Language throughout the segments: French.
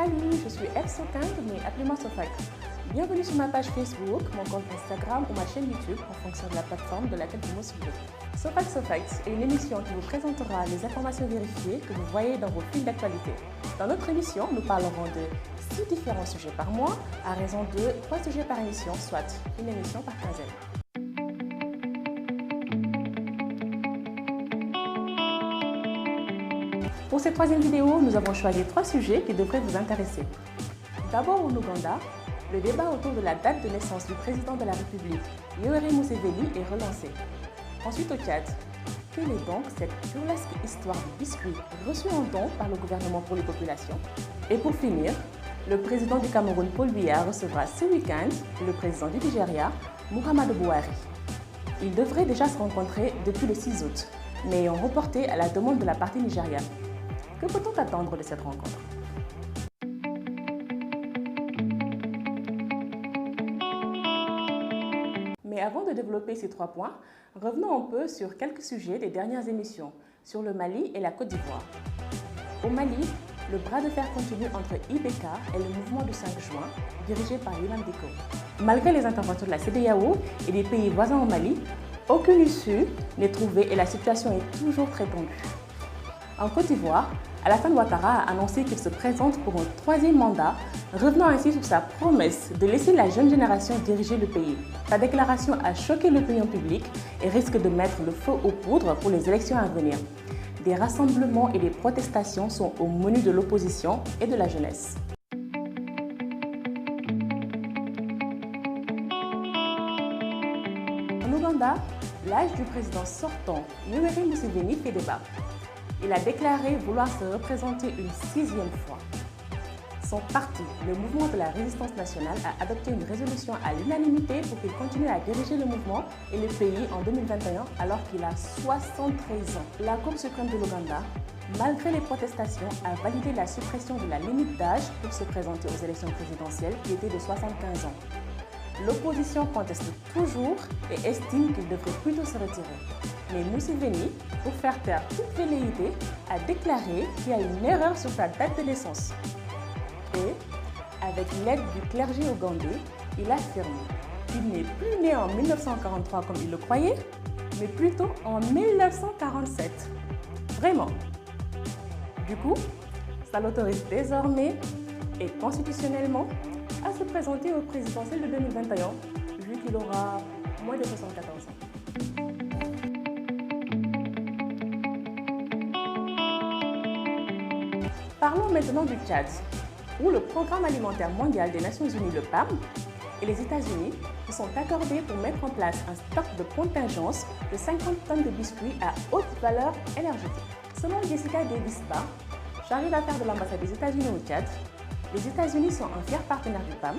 Salut, je suis F Soking, mais appelez-moi Sofak. Bienvenue sur ma page Facebook, mon compte Instagram ou ma chaîne YouTube en fonction de la plateforme de laquelle vous me suivez. Sofak est une émission qui vous présentera les informations vérifiées que vous voyez dans vos fils d'actualité. Dans notre émission, nous parlerons de 6 différents sujets par mois à raison de 3 sujets par émission, soit une émission par quinzaine. Pour cette troisième vidéo, nous avons choisi 3 sujets qui devraient vous intéresser. D'abord, au Ouganda, le débat autour de la date de naissance du président de la République, Yoweri Museveni, est relancé. Ensuite, au Tchad, quelle est donc cette burlesque histoire de biscuits reçue en don par le gouvernement pour les populations? Et pour finir, le président du Cameroun, Paul Biya, recevra ce week-end le président du Nigeria, Muhammadu Buhari. Ils devraient déjà se rencontrer depuis le 6 août, mais ont reporté à la demande de la partie nigériane. Que peut-on attendre de cette rencontre? Mais avant de développer ces 3 points, revenons un peu sur quelques sujets des dernières émissions, sur le Mali et la Côte d'Ivoire. Au Mali, le bras de fer continue entre IBK et le mouvement du 5 juin, dirigé par Imam Dicko. Malgré les interventions de la CEDEAO et des pays voisins au Mali, aucune issue n'est trouvée et la situation est toujours très tendue. En Côte d'Ivoire, Alassane Ouattara a annoncé qu'il se présente pour un 3e mandat, revenant ainsi sur sa promesse de laisser la jeune génération diriger le pays. Sa déclaration a choqué l'opinion publique et risque de mettre le feu aux poudres pour les élections à venir. Des rassemblements et des protestations sont au menu de l'opposition et de la jeunesse. En Ouganda, l'âge du président sortant, Yoweri Museveni, fait débat. Il a déclaré vouloir se représenter une 6e fois. Son parti, le Mouvement de la Résistance nationale, a adopté une résolution à l'unanimité pour qu'il continue à diriger le mouvement et le pays en 2021 alors qu'il a 73 ans. La Cour suprême de l'Ouganda, malgré les protestations, a validé la suppression de la limite d'âge pour se présenter aux élections présidentielles qui était de 75 ans. L'opposition conteste toujours et estime qu'il devrait plutôt se retirer. Mais Museveni, pour faire taire toute velléité, a déclaré qu'il y a une erreur sur sa date de naissance. Et, avec l'aide du clergé ougandais, il affirme qu'il n'est plus né en 1943 comme il le croyait, mais plutôt en 1947. Vraiment. Du coup, ça l'autorise désormais et constitutionnellement à se présenter au présidentiel de 2021, vu qu'il aura moins de 74 ans. Parlons maintenant du Tchad, où le Programme alimentaire mondial des Nations Unies, le PAM, et les États-Unis se sont accordés pour mettre en place un stock de contingence de 50 tonnes de biscuits à haute valeur énergétique. Selon Jessica Davis-Barr, chargée d'affaires de l'ambassade des États-Unis au Tchad, les États-Unis sont un fier partenaire du PAM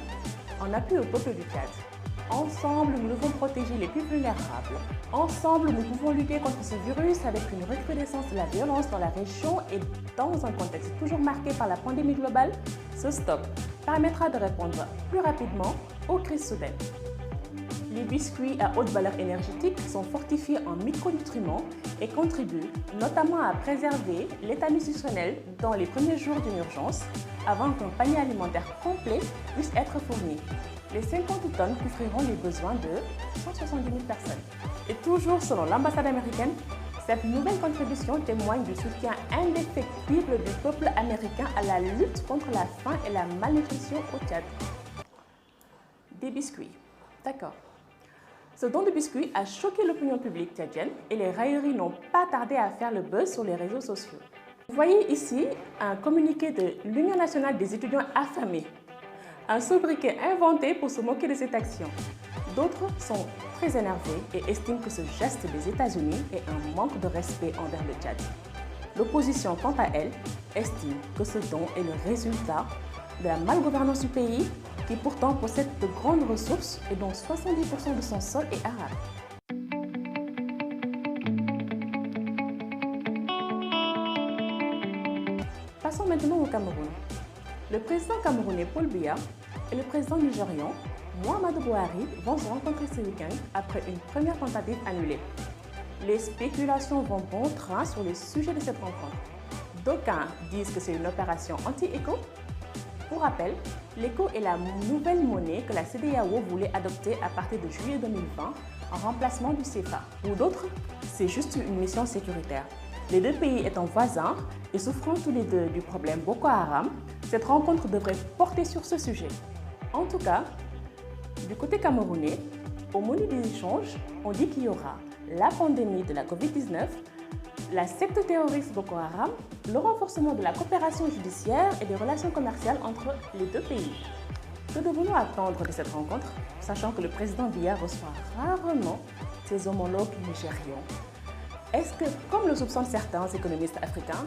en appui au peuple du Tchad. Ensemble, nous devons protéger les plus vulnérables. Ensemble, nous pouvons lutter contre ce virus avec une recrudescence de la violence dans la région et dans un contexte toujours marqué par la pandémie globale. Ce stock permettra de répondre plus rapidement aux crises soudaines. Les biscuits à haute valeur énergétique sont fortifiés en micronutriments et contribuent notamment à préserver l'état nutritionnel dans les premiers jours d'une urgence avant qu'un panier alimentaire complet puisse être fourni. Les 50 tonnes couvriront les besoins de 170 000 personnes. Et toujours selon l'ambassade américaine, cette nouvelle contribution témoigne du soutien indéfectible du peuple américain à la lutte contre la faim et la malnutrition au Tchad. Des biscuits. D'accord. Ce don de biscuits a choqué l'opinion publique tchadienne et les railleries n'ont pas tardé à faire le buzz sur les réseaux sociaux. Vous voyez ici un communiqué de l'Union nationale des étudiants affamés, un sobriquet inventé pour se moquer de cette action. D'autres sont très énervés et estiment que ce geste des États-Unis est un manque de respect envers le Tchad. L'opposition, quant à elle, estime que ce don est le résultat de la malgouvernance du pays qui pourtant possède de grandes ressources et dont 70% de son sol est arabe. Passons maintenant au Cameroun. Le président camerounais Paul Biya et le président nigérian Muhammadu Buhari vont se rencontrer ce week-end après une première tentative annulée. Les spéculations vont bon train sur le sujet de cette rencontre. D'aucuns disent que c'est une opération anti-éco, Pour rappel, l'ECO est la nouvelle monnaie que la CEDEAO voulait adopter à partir de juillet 2020 en remplacement du CFA. Pour d'autres, c'est juste une mission sécuritaire. Les deux pays étant voisins et souffrant tous les deux du problème Boko Haram, cette rencontre devrait porter sur ce sujet. En tout cas, du côté camerounais, au menu des échanges, on dit qu'il y aura la pandémie de la Covid-19, la secte terroriste Boko Haram, le renforcement de la coopération judiciaire et des relations commerciales entre les deux pays. Que devons-nous attendre de cette rencontre, sachant que le président Biya reçoit rarement ses homologues nigérians? Est-ce que, comme le soupçonnent certains économistes africains,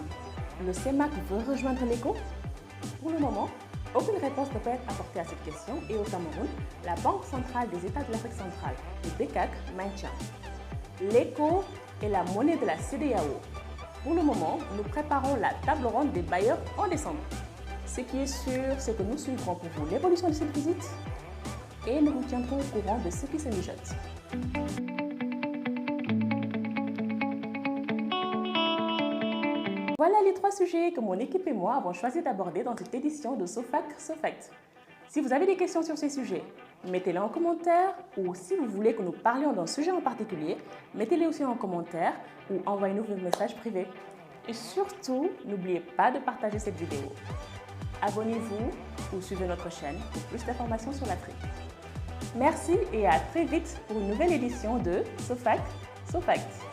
le CEMAC veut rejoindre l'ECO? Pour le moment, aucune réponse ne peut être apportée à cette question et au Cameroun, la Banque centrale des États de l'Afrique centrale, le BECAC, maintient. L'ECO est la monnaie de la CEDEAO. Pour le moment, nous préparons la table ronde des bailleurs en décembre. Ce qui est sûr, c'est que nous suivrons pour vous l'évolution de cette visite et nous vous tiendrons au courant de ce qui se mijote. Voilà les 3 sujets que mon équipe et moi avons choisi d'aborder dans cette édition de SOFAC SOFACT. Si vous avez des questions sur ces sujets, mettez-les en commentaire ou si vous voulez que nous parlions d'un sujet en particulier, mettez-les aussi en commentaire ou envoyez-nous vos messages privés. Et surtout, n'oubliez pas de partager cette vidéo. Abonnez-vous ou suivez notre chaîne pour plus d'informations sur l'Afrique. Merci et à très vite pour une nouvelle édition de SOFAC SOFACT.